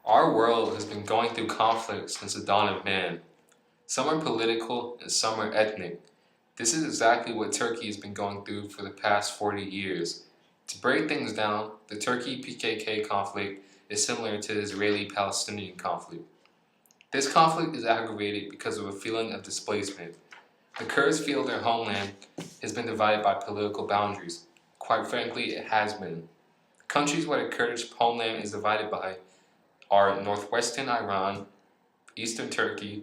Our world has been going through conflict since the dawn of man. Some are political and some are ethnic. This is exactly what Turkey has been going through for the past 40 years. To break things down, the Turkey PKK conflict is similar to the Israeli-Palestinian conflict. This conflict is aggravated because of a feeling of displacement. The Kurds feel their homeland has been divided by political boundaries. Quite frankly, it has been. Countries where the Kurdish homeland is divided by are northwestern Iran, eastern Turkey,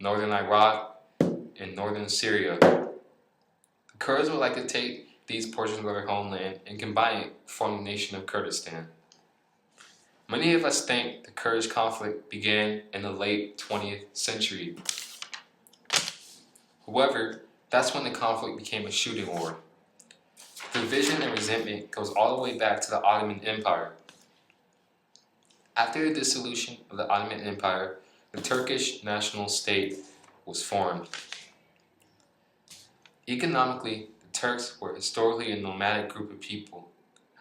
northern Iraq, and northern Syria. The Kurds would like to take these portions of their homeland and combine it to form the nation of Kurdistan. Many of us think the Kurdish conflict began in the late 20th century. However, that's when the conflict became a shooting war. The division and resentment goes all the way back to the Ottoman Empire. After the dissolution of the Ottoman Empire, the Turkish national state was formed. Economically, the Turks were historically a nomadic group of people.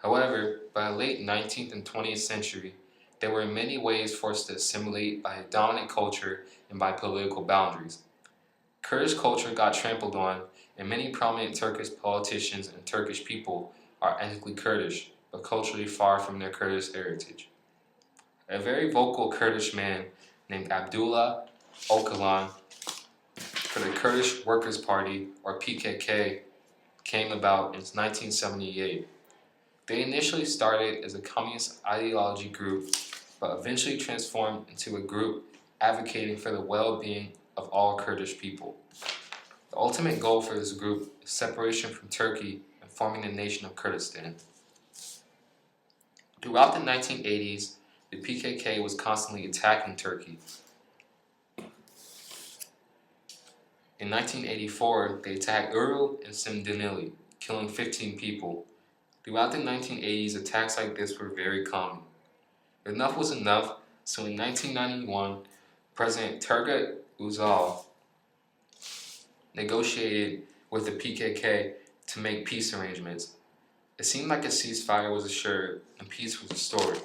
However, by the late 19th and 20th century, they were in many ways forced to assimilate by a dominant culture and by political boundaries. Kurdish culture got trampled on, and many prominent Turkish politicians and Turkish people are ethnically Kurdish, but culturally far from their Kurdish heritage. A very vocal Kurdish man named Abdullah Öcalan for the Kurdish Workers' Party, or PKK, came about in 1978. They initially started as a communist ideology group, but eventually transformed into a group advocating for the well-being of all Kurdish people. The ultimate goal for this group is separation from Turkey and forming the nation of Kurdistan. Throughout the 1980s, the PKK was constantly attacking Turkey. In 1984, they attacked Urul and Simdinili, killing 15 people. Throughout the 1980s, attacks like this were very common. Enough was enough, so in 1991, President Turgut Özal negotiated with the PKK to make peace arrangements. It seemed like a ceasefire was assured and peace was restored.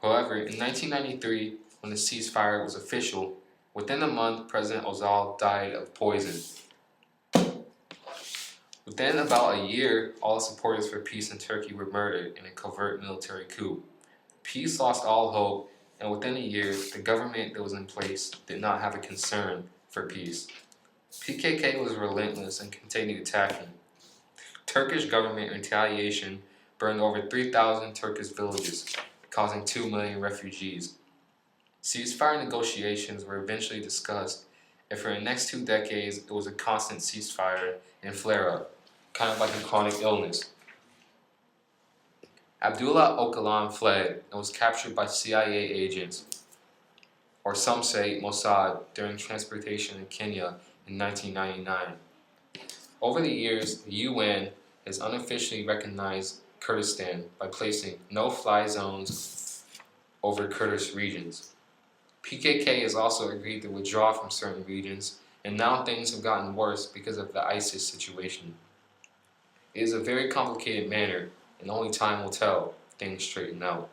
However, in 1993, when the ceasefire was official, within a month, President Özal died of poison. Within about a year, all supporters for peace in Turkey were murdered in a covert military coup. Peace lost all hope, and within a year, the government that was in place did not have a concern for peace. PKK was relentless and continued attacking. Turkish government retaliation burned over 3,000 Turkish villages, causing 2 million refugees. Ceasefire negotiations were eventually discussed, and for the next 2 decades, it was a constant ceasefire and flare-up, kind of like a chronic illness. Abdullah Öcalan fled and was captured by CIA agents, or some say Mossad, during transportation in Kenya in 1999. Over the years, the UN has unofficially recognized Kurdistan by placing no-fly zones over Kurdish regions. PKK has also agreed to withdraw from certain regions, and now things have gotten worse because of the ISIS situation. It is a very complicated matter, and only time will tell if things straighten out.